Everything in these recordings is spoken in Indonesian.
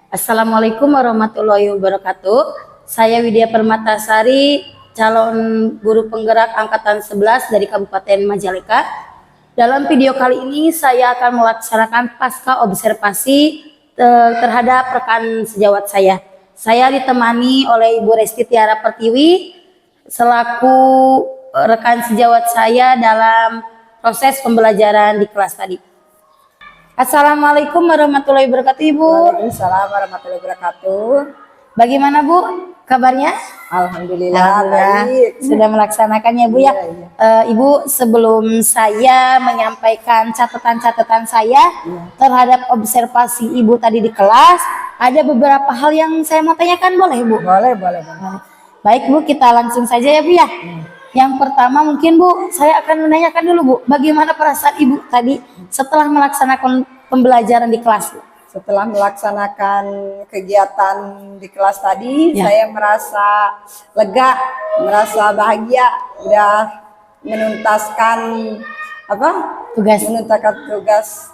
Assalamualaikum warahmatullahi wabarakatuh. Saya Widya Permatasari, calon guru penggerak angkatan 11 dari Kabupaten Majalengka. Dalam video kali ini saya akan melaksanakan pasca observasi terhadap rekan sejawat saya. Saya ditemani oleh Ibu Resti Tiara Pertiwi selaku rekan sejawat saya dalam proses pembelajaran di kelas tadi. Assalamualaikum warahmatullahi wabarakatuh, Ibu. Waalaikumsalam warahmatullahi wabarakatuh. Bagaimana, Bu, kabarnya? Alhamdulillah baik. Sudah melaksanakannya, Bu, ya. Ibu, sebelum saya menyampaikan catatan-catatan saya terhadap observasi Ibu tadi di kelas, ada beberapa hal yang saya mau tanyakan, boleh, Bu? Boleh. Baik, Bu, kita langsung saja ya, Bu, ya. Yang pertama mungkin, Bu, saya akan menanyakan dulu, Bu, bagaimana perasaan Ibu tadi setelah melaksanakan pembelajaran di kelas, Bu? Setelah melaksanakan kegiatan di kelas tadi, saya merasa lega, merasa bahagia, udah menuntaskan tugas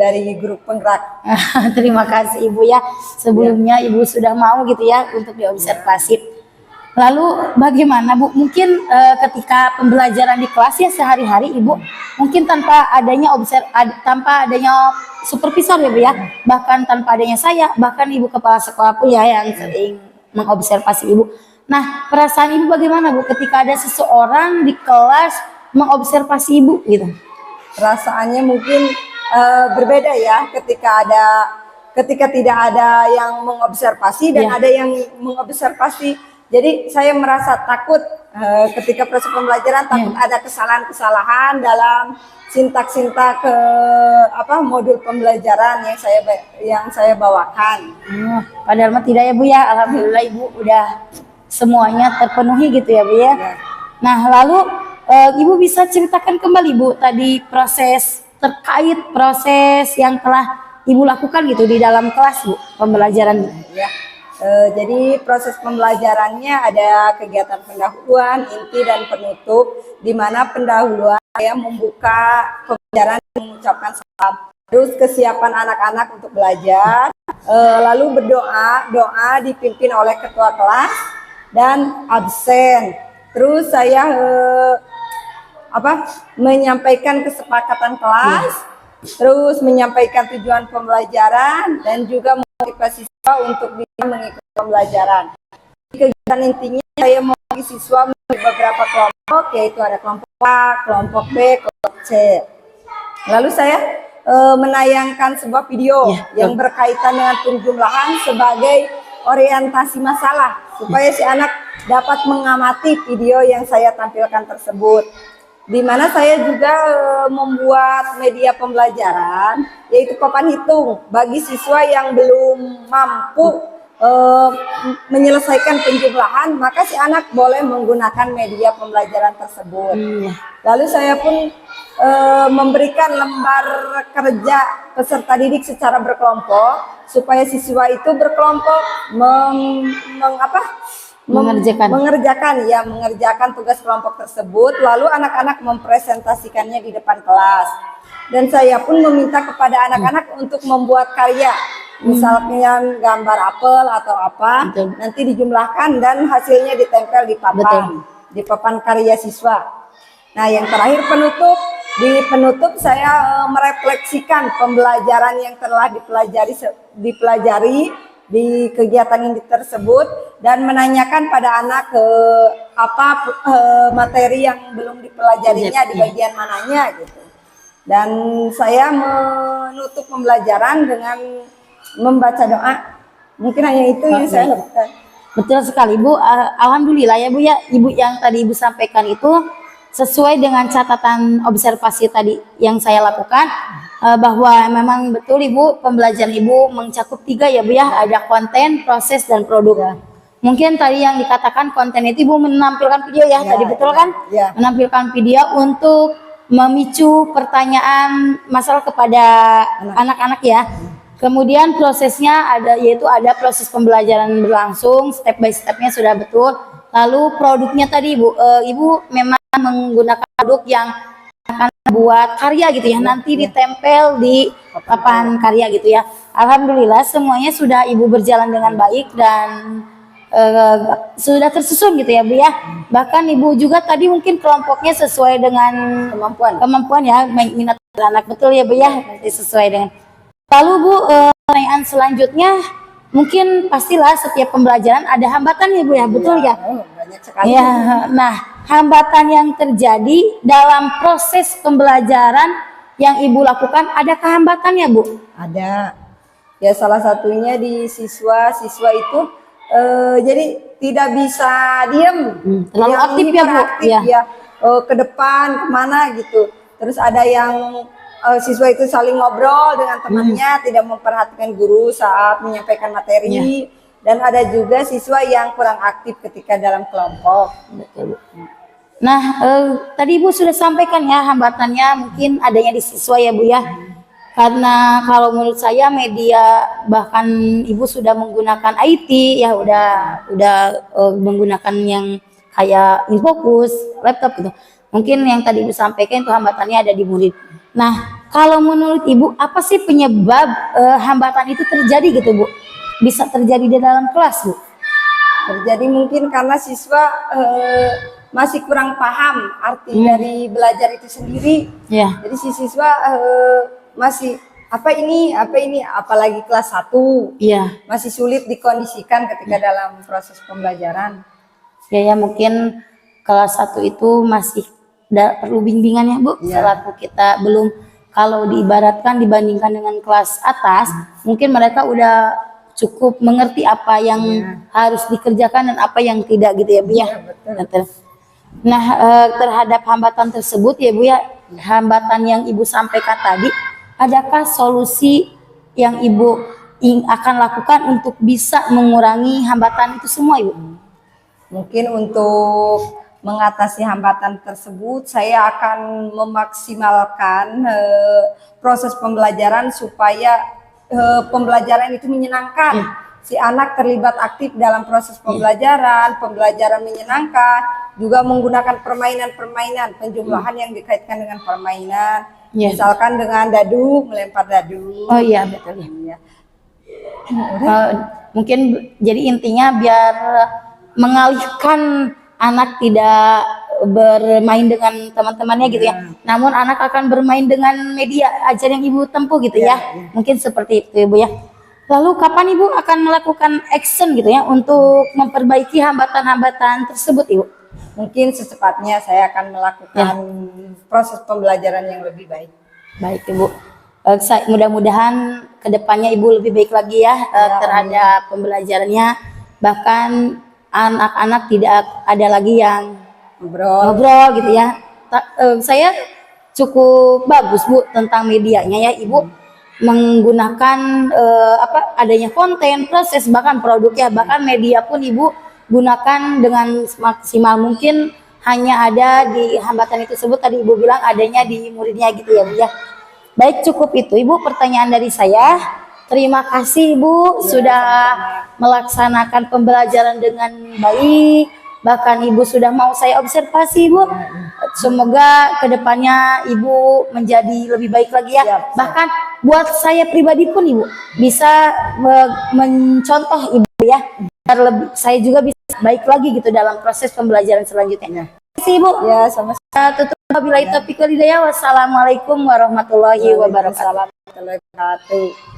dari grup penggerak. Terima kasih, Ibu, ya. Sebelumnya Ibu sudah mau gitu ya untuk diobservasi. Lalu bagaimana, Bu? Mungkin ketika pembelajaran di kelas ya sehari-hari Ibu mungkin tanpa adanya tanpa adanya supervisor ya, Bu, ya. Bahkan tanpa adanya saya, bahkan Ibu kepala sekolah pun ya yang sering mengobservasi Ibu. Nah, perasaan Ibu bagaimana, Bu, ketika ada seseorang di kelas mengobservasi Ibu gitu? Perasaannya mungkin berbeda ya ketika tidak ada yang mengobservasi dan ada yang mengobservasi. Jadi saya merasa takut ketika proses pembelajaran, takut ada kesalahan-kesalahan dalam sintak-sintak modul pembelajaran yang saya bawakan. Padahal mah tidak ya, Bu, ya. Alhamdulillah Ibu udah semuanya terpenuhi gitu ya, Bu, ya. Nah, lalu Ibu bisa ceritakan kembali, Bu, tadi proses terkait proses yang telah Ibu lakukan gitu di dalam kelas, Bu, pembelajaran. Jadi proses pembelajarannya ada kegiatan pendahuluan, inti dan penutup, di mana pendahuluan saya membuka pembelajaran mengucapkan salam, terus kesiapan anak-anak untuk belajar, lalu doa dipimpin oleh ketua kelas dan absen. Terus saya menyampaikan kesepakatan kelas, terus menyampaikan tujuan pembelajaran dan juga motivasi siswa untuk bisa mengikuti pembelajaran. Kegiatan intinya saya membagi siswa menjadi beberapa kelompok, yaitu ada kelompok A, kelompok B, kelompok C. Lalu saya menayangkan sebuah video yang berkaitan dengan penjumlahan sebagai orientasi masalah supaya si anak dapat mengamati video yang saya tampilkan tersebut. Di mana saya juga membuat media pembelajaran, yaitu papan hitung bagi siswa yang belum mampu menyelesaikan penjumlahan, maka si anak boleh menggunakan media pembelajaran tersebut. Lalu saya pun memberikan lembar kerja peserta didik secara berkelompok supaya siswa itu berkelompok mengerjakan tugas kelompok tersebut, lalu anak-anak mempresentasikannya di depan kelas. Dan saya pun meminta kepada anak-anak untuk membuat karya, misalnya gambar apel atau apa, nanti dijumlahkan dan hasilnya ditempel di papan karya siswa. Nah, yang terakhir di penutup saya merefleksikan pembelajaran yang telah dipelajari di kegiatan ini tersebut dan menanyakan pada anak materi yang belum dipelajarinya di bagian mananya gitu. Dan saya menutup pembelajaran dengan membaca doa. Mungkin hanya itu yang saya lakukan. Betul sekali, Bu. Alhamdulillah ya, Bu, ya. Ibu yang tadi Ibu sampaikan itu sesuai dengan catatan observasi tadi yang saya lakukan, bahwa memang betul Ibu pembelajaran Ibu mencakup 3 ya, Bu, ya. Ada konten, proses, dan produk. Mungkin tadi yang dikatakan konten itu Ibu menampilkan video ya, tadi betul kan? Menampilkan video untuk memicu pertanyaan masalah kepada anak-anak ya. Kemudian prosesnya yaitu ada proses pembelajaran berlangsung, step by stepnya sudah betul. Lalu produknya tadi Ibu, Ibu memang menggunakan produk yang akan buat karya gitu ya, nanti ditempel di papan karya gitu ya. Alhamdulillah semuanya sudah Ibu berjalan dengan baik dan sudah tersusun gitu ya Bu ya. Bahkan Ibu juga tadi mungkin kelompoknya sesuai dengan kemampuan ya, minat anak, betul ya Bu ya, nanti sesuai dengan. Lalu Bu, pertanyaan selanjutnya, mungkin pastilah setiap pembelajaran ada hambatan ya Bu ya, betul ya? Banyak sekali. Ya, nah hambatan yang terjadi dalam proses pembelajaran yang Ibu lakukan, adakah hambatannya Bu? Ada. Ya salah satunya di siswa itu jadi tidak bisa diam. Terlalu Yang aktif ya Bu? hiperaktif ya, ke depan kemana gitu. Terus ada yang siswa itu saling ngobrol dengan temannya, tidak memperhatikan guru saat menyampaikan materi. Dan ada juga siswa yang kurang aktif ketika dalam kelompok. Betul. Nah, tadi Ibu sudah sampaikan ya hambatannya mungkin adanya di siswa ya Bu ya. Karena kalau menurut saya media, bahkan Ibu sudah menggunakan IT ya, udah menggunakan yang kayak Infocus, laptop gitu. Mungkin yang tadi Ibu sampaikan itu hambatannya ada di murid. Nah, kalau menurut Ibu apa sih penyebab hambatan itu terjadi gitu Bu? Bisa terjadi di dalam kelas Bu? Terjadi mungkin karena siswa masih kurang paham arti dari belajar itu sendiri. Ya. Jadi si siswa masih apa ini, apalagi kelas 1. Iya. Masih sulit dikondisikan ketika dalam proses pembelajaran. Ya mungkin kelas 1 itu masih perlu bimbingan ya Bu. Selaku kita belum, kalau diibaratkan dibandingkan dengan kelas atas, mungkin mereka udah cukup mengerti apa yang harus dikerjakan dan apa yang tidak gitu ya Bu ya. Betul. Nah, terhadap hambatan tersebut ya Bu ya, hambatan yang Ibu sampaikan tadi, adakah solusi yang Ibu akan lakukan untuk bisa mengurangi hambatan itu semua Ibu? Mungkin untuk mengatasi hambatan tersebut, saya akan memaksimalkan proses pembelajaran supaya pembelajaran itu menyenangkan. Si anak terlibat aktif dalam proses pembelajaran menyenangkan, juga menggunakan permainan-permainan, penjumlahan yang dikaitkan dengan permainan. Misalkan dengan dadu, melempar dadu. Oh iya betul ya. Mungkin jadi intinya biar mengalihkan anak tidak bermain dengan teman-temannya gitu ya. Namun anak akan bermain dengan media ajar yang Ibu tempuh gitu ya. Mungkin seperti itu Ibu ya. Lalu kapan Ibu akan melakukan action gitu ya untuk memperbaiki hambatan-hambatan tersebut Ibu? Mungkin secepatnya saya akan melakukan proses pembelajaran yang lebih baik. Baik Ibu. Mudah-mudahan kedepannya Ibu lebih baik lagi ya, terhadap pembelajarannya. Bahkan anak-anak tidak ada lagi yang ngobrol gitu ya. Saya cukup bagus Bu tentang medianya ya Ibu, menggunakan adanya konten, proses, bahkan produknya, bahkan media pun Ibu gunakan dengan maksimal mungkin. Hanya ada di hambatan itu tersebut tadi Ibu bilang adanya di muridnya gitu ya Bu ya. Baik, cukup itu Ibu pertanyaan dari saya. Terima kasih Ibu sudah melaksanakan pembelajaran dengan baik. Bahkan Ibu sudah mau saya observasi Ibu. Semoga kedepannya Ibu menjadi lebih baik lagi ya. Bahkan buat saya pribadi pun Ibu bisa mencontoh Ibu ya. Biar saya juga bisa baik lagi gitu dalam proses pembelajaran selanjutnya. Terima kasih Ibu. Ya, sama-sama. Tutup wabillahi taufiq wal hidayah. Wassalamualaikum warahmatullahi wabarakatuh. Waalaikumsalam warahmatullahi wabarakatuh.